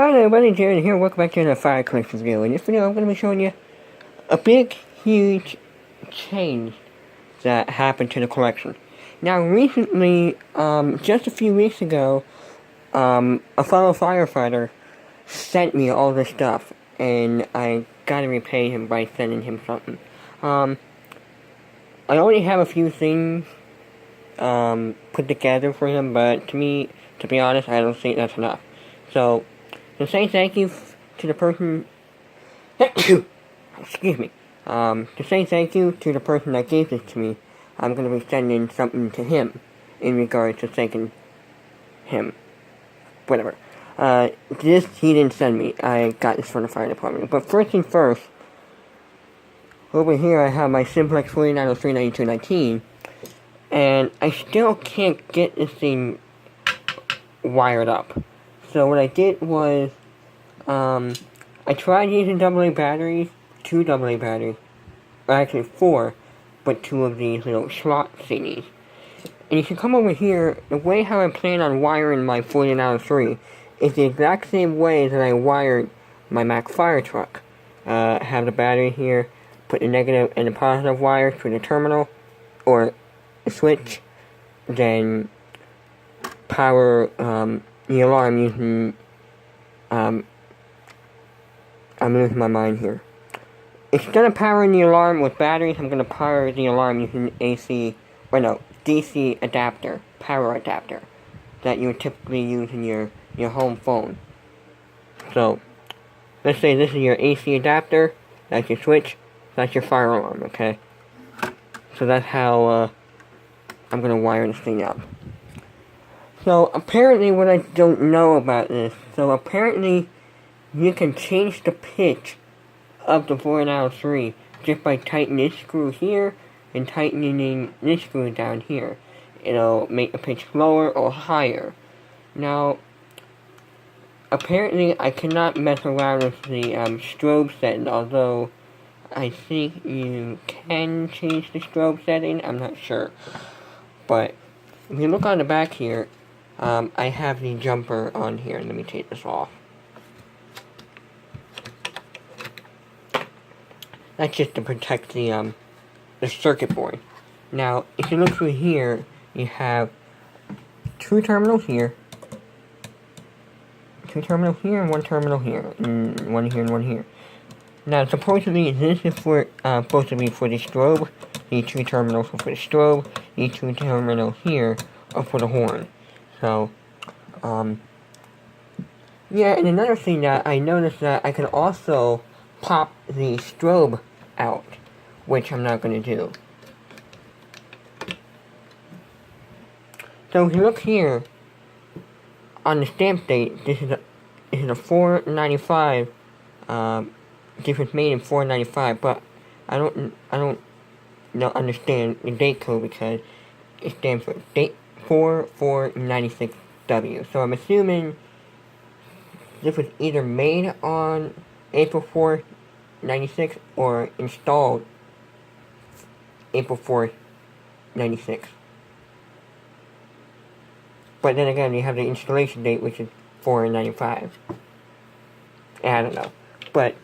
Hi everybody, Jared here. Welcome back to another Fire Collections video. In this video, I'm going to be showing you a big, huge change that happened to the collection. Now, recently, just a few weeks ago, a fellow firefighter sent me all this stuff, and I gotta repay him by sending him something. I already have a few things, put together for him, but to be honest, I don't think that's enough. So, to say thank you to the person, excuse me, to say thank you to the person that gave this to me, I'm going to be sending something to him in regards to thanking him. Whatever. This he didn't send me. I got this from the fire department. But first things first, over here I have my Simplex 49039219, and I still can't get this thing wired up. So what I did was, I tried using AA batteries, 2 AA batteries, or actually 4, but 2 of these little slot thingies. And you can come over here, the way how I plan on wiring my 4903 is the exact same way that I wired my Mack fire truck. Have the battery here, put the negative and the positive wire to the terminal, or the switch, then power, the alarm using, I'm losing my mind here. Instead of powering the alarm with batteries, I'm going to power the alarm using DC adapter, power adapter, that you would typically use in your home phone. So, let's say this is your AC adapter, that's your switch, that's your fire alarm, okay? So that's how, I'm going to wire this thing up. So, apparently what I don't know about this, so apparently you can change the pitch of the 4903 just by tightening this screw here and tightening this screw down here. It'll make the pitch lower or higher. Now, apparently I cannot mess around with the strobe setting, although I think you can change the strobe setting, I'm not sure. But if you look on the back here, I have the jumper on here. Let me take this off. That's just to protect the circuit board. Now, if you look through here, you have 2 terminals here, 2 terminals here, and 1 terminal here, and 1 here and 1 here. Now, supposedly this is supposed to be for the strobe. These 2 terminals are for the strobe. These 2 terminals here are for the horn. So, yeah, and another thing that I noticed that I can also pop the strobe out, which I'm not going to do. So if you look here, on the stamp date, this is a 495, this was made in 495, but I don't understand the date code because it stands for date 4496W. So I'm assuming this was either made on April 4th, 96 or installed April 4th, 96. But then again, you have the installation date, which is 4/95. I don't know. But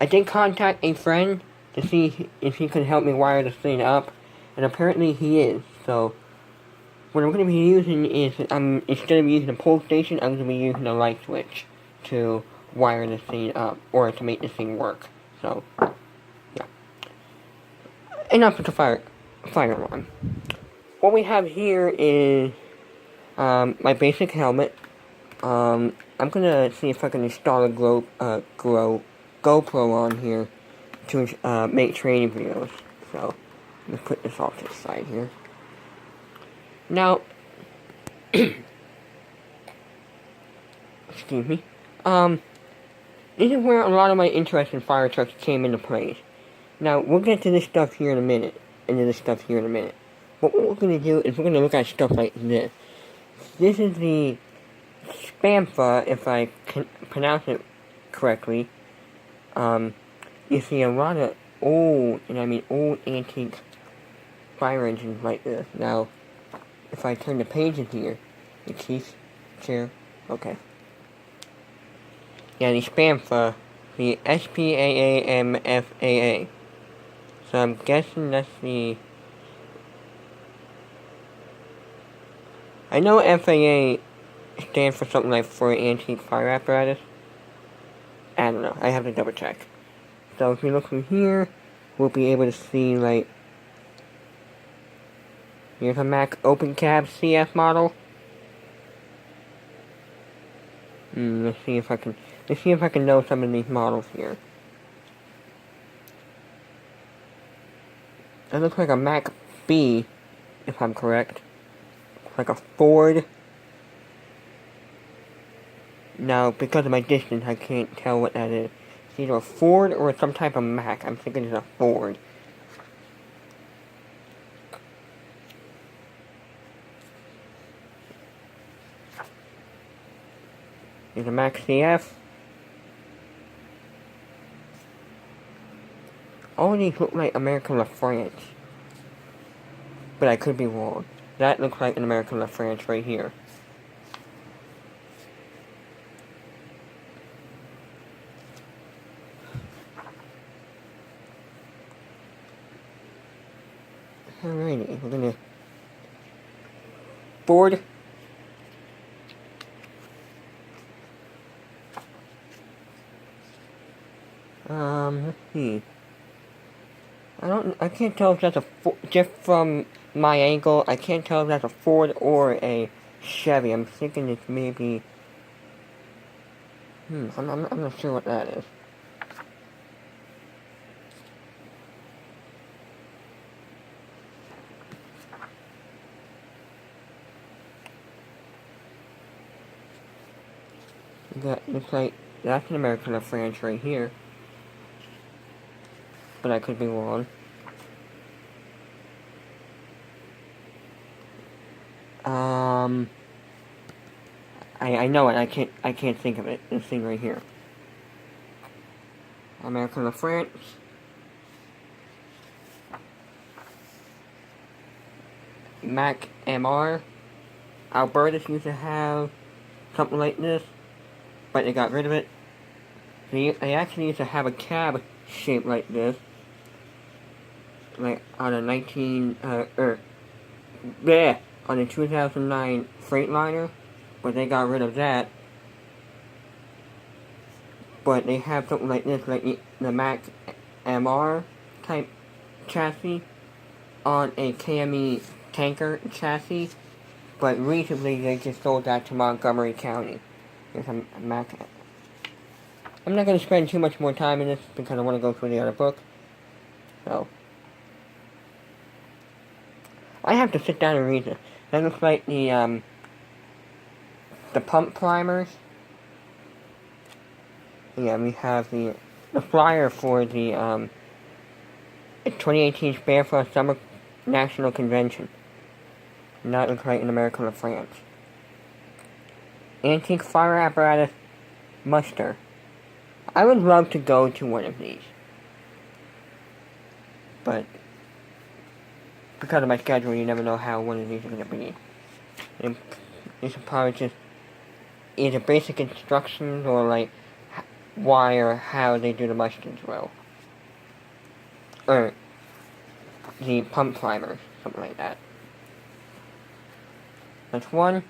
I did contact a friend to see if he could help me wire this thing up, and apparently he is. So what I'm going to be using is, instead of using a pole station, I'm going to be using a light switch to wire this thing up, or to make this thing work. So, yeah. Enough with the fire alarm. What we have here is my basic helmet. I'm gonna see if I can install a GoPro on here to make training videos. So, let me put this off to the side here. Now, excuse me. This is where a lot of my interest in fire trucks came into place. Now, we'll get to this stuff here in a minute, But what we're going to do is we're going to look at stuff like this. This is the Spamfa, if I can pronounce it correctly. You see a lot of old, and I mean old antique fire engines like this. Now, if I turn the pages here, the keys, chair, okay. Yeah, the SPAMFA, the SPAAMFAA. So I'm guessing that's the... I know FAA stands for something like for antique fire apparatus. I don't know, I have to double check. So if you look from here, we'll be able to see, like, here's a Mac OpenCab CF model. Let's see if I can know some of these models here. It looks like a Mac B, if I'm correct. Like a Ford. Now, because of my distance, I can't tell what that is. It's either a Ford or some type of Mac. I'm thinking it's a Ford. There's a Mac CF. All these look like American LaFrance. But I could be wrong. That looks like an American LaFrance right here. Alrighty, we're gonna... Ford. Let's see. I can't tell if that's a just from my angle, I can't tell if that's a Ford or a Chevy. I'm thinking it's maybe... I'm not sure what that is. That looks like that's an American LaFrance right here. But I could be wrong. I know it. I can't think of it. This thing right here. American LaFrance. Mac MR. Albertus used to have something like this, but they got rid of it. They actually used to have a cab shaped like this, like on a on a 2009 Freightliner, but they got rid of that. But they have something like this, like the Mac MR type chassis on a KME tanker chassis. But recently they just sold that to Montgomery County. There's a Mac. I'm not going to spend too much more time in this because I want to go through the other book. So I have to sit down and read this. That looks like the pump primers. Yeah, we have the flyer for the 2018 SPAMFA Summer National Convention. And that looks like an American LaFrance. Antique fire apparatus muster. I would love to go to one of these. But because of my schedule, you never know how one of these is going to be. And these are probably just either basic instructions or like why or how they do the musters well. Or the pump primers, something like that. That's one.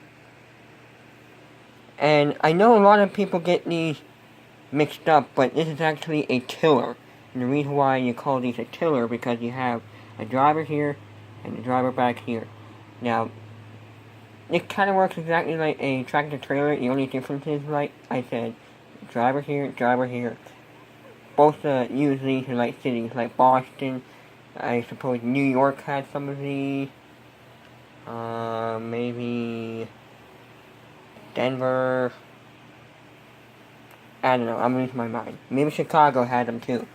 And I know a lot of people get these mixed up, but this is actually a tiller. And the reason why you call these a tiller, because you have a driver here and a driver back here. Now, it kind of works exactly like a tractor trailer. The only difference is, like I said, driver here, driver here. Both use these in like cities like Boston. I suppose New York has some of these. Maybe Denver. I don't know, I'm losing my mind. Maybe Chicago had them too.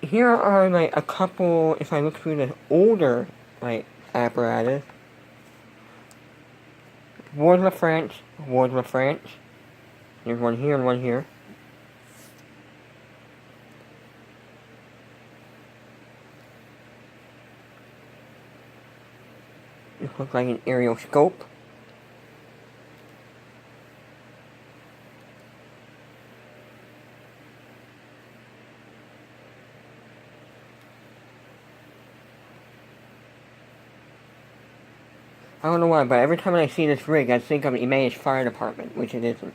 Here are like a couple, if I look through the older like apparatus. Ward LaFrance. There's one here and one here. This looks like an aerial scope. I don't know why, but every time I see this rig, I think of Emmaus Fire Department, which it isn't.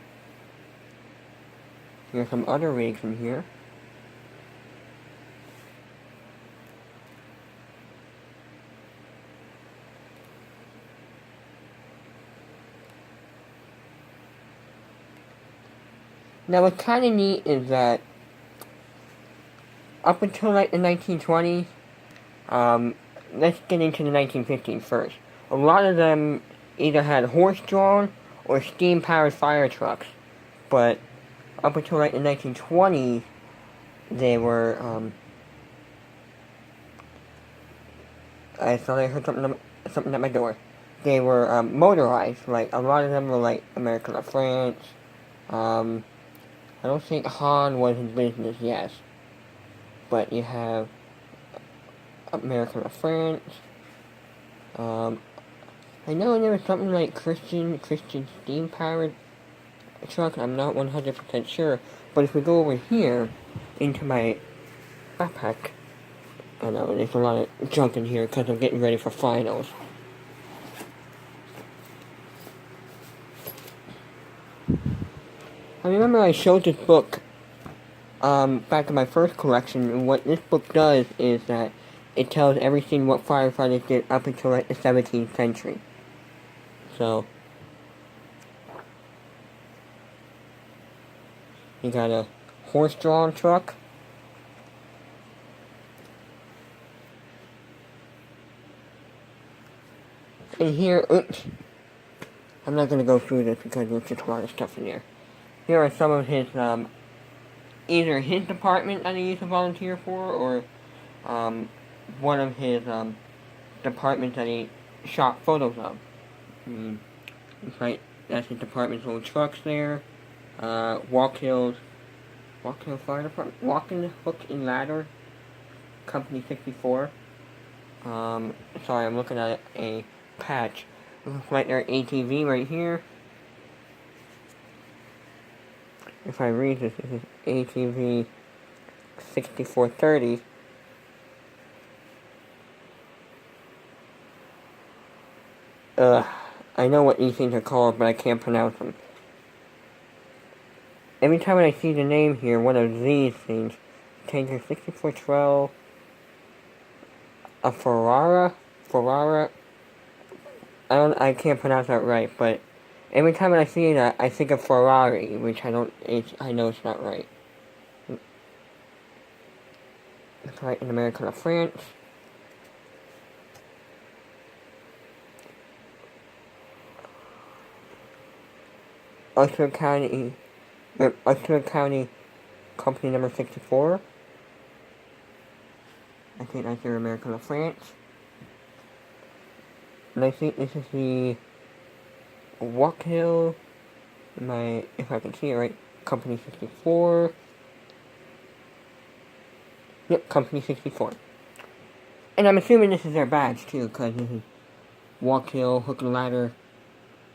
There's some other rigs in here. Now, what's kind of neat is that up until like the 1920s, let's get into the 1950s first. A lot of them either had horse-drawn or steam-powered fire trucks, but up until like the 1920s, they were, I thought I heard something at my door. They were motorized. Like a lot of them were like American La France. I don't think Han was in business, yes, but you have American La France. I know there was something like Christian steam powered truck. I'm not 100% sure, but if we go over here into my backpack, I know there's a lot of junk in here because I'm getting ready for finals. I remember I showed this book back in my first collection, and what this book does is that it tells everything what firefighters did up until like the 17th century. So, you got a horse-drawn truck. And here, oops, I'm not going to go through this because there's just a lot of stuff in here. Here are some of his, either his department that he used to volunteer for, or, one of his, departments that he shot photos of. Right, that's his department's old trucks there. Walk Hill Fire Department, Walking Hook and Ladder, Company 64. Sorry, I'm looking at a patch. Looks like their ATV right here. If I read this, this is ATV 6430. I know what these things are called, but I can't pronounce them. Every time I see the name here, one of these things, Tanker 6412, a Ferrara, I can't pronounce that right, but every time I see that, I think of Ferrari, which I know it's not right. It's right in America or France. Ulster County Company number 64. I think that's their American La France. And I think this is the Walk Hill, if I can see it right, Company 64. Yep, Company 64. And I'm assuming this is their badge too, because this is Walk Hill, Hook and Ladder,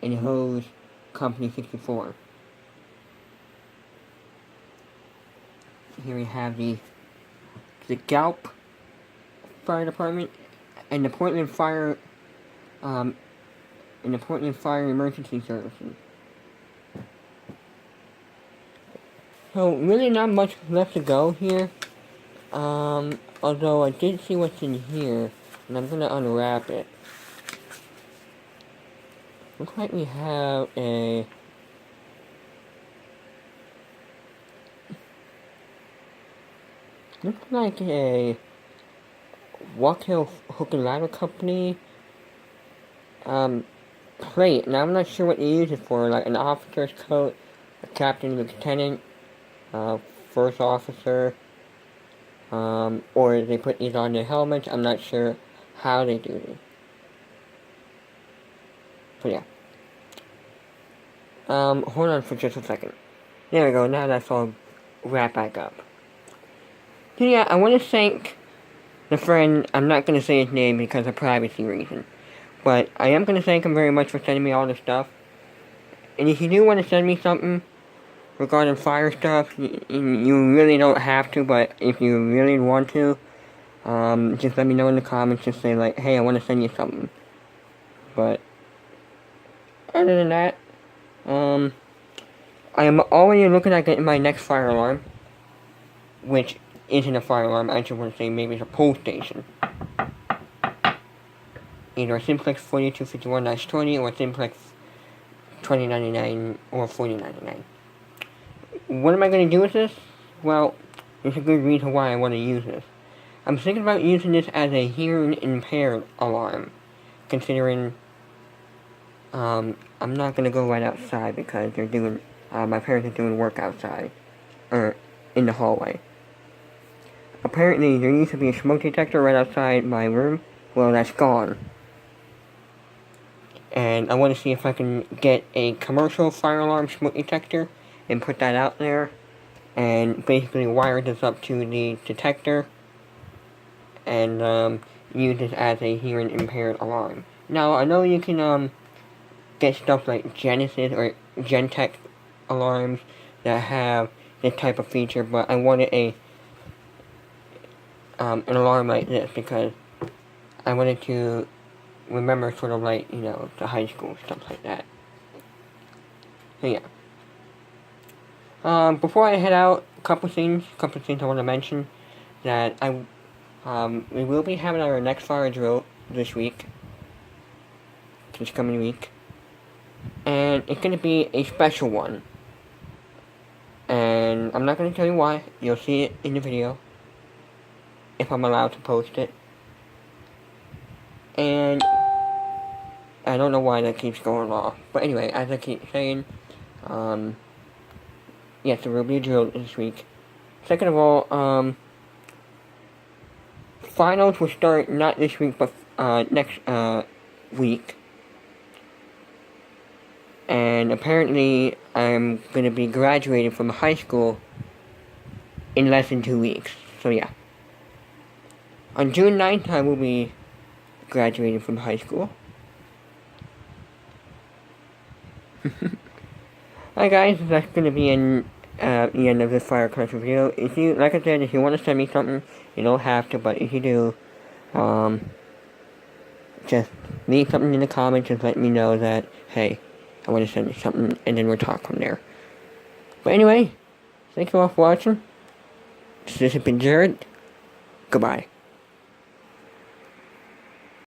and Hose, Company 64. Here we have the Galp Fire Department and the Portland Fire Emergency Services. So really not much left to go here. Although I did see what's in here, and I'm gonna unwrap it. Looks like we have a Walk Hill Hook and Ladder Company plate. Now I'm not sure what you use it for, like an officer's coat, a captain, lieutenant, first officer, or they put these on their helmets. I'm not sure how they do this. But yeah. Hold on for just a second. There we go, now that's all wrapped back up. So yeah, I want to thank the friend, I'm not going to say his name because of privacy reasons, but I am going to thank him very much for sending me all this stuff. And if you do want to send me something regarding fire stuff, you really don't have to, but if you really want to, just let me know in the comments, just say like, hey, I want to send you something. But other than that, I am already looking at getting my next fire alarm, which isn't a fire alarm. I just want to say maybe it's a pole station. Either a Simplex 4251-20 or a Simplex 2099 or 4099. What am I going to do with this? Well, there's a good reason why I want to use this. I'm thinking about using this as a hearing impaired alarm, considering I'm not going to go right outside because they're doing, my parents are doing work outside, or in the hallway. Apparently there used to be a smoke detector right outside my room. Well, that's gone. And I want to see if I can get a commercial fire alarm smoke detector and put that out there and basically wire this up to the detector and use this as a hearing impaired alarm. Now, I know you can get stuff like Genesis or Gentek alarms that have this type of feature, but I wanted an alarm like this because I wanted to remember sort of like, you know, the high school, stuff like that. So yeah. Before I head out, a couple things I want to mention that we will be having our next fire drill this coming week, and it's going to be a special one, and I'm not going to tell you why. You'll see it in the video, if I'm allowed to post it, and I don't know why that keeps going off, but anyway, as I keep saying, yes, there will be a drill this week. Second of all, finals will start not this week, but next week. And apparently, I'm going to be graduating from high school in less than 2 weeks. So yeah. On June 9th, I will be graduating from high school. Alright guys, that's going to be the end of this fire control video. If you, like I said, if you want to send me something, you don't have to, but if you do, just leave something in the comments, just let me know that, hey, I want to send you something, and then we'll talk from there. But anyway, thank you all for watching. This has been Jared. Goodbye.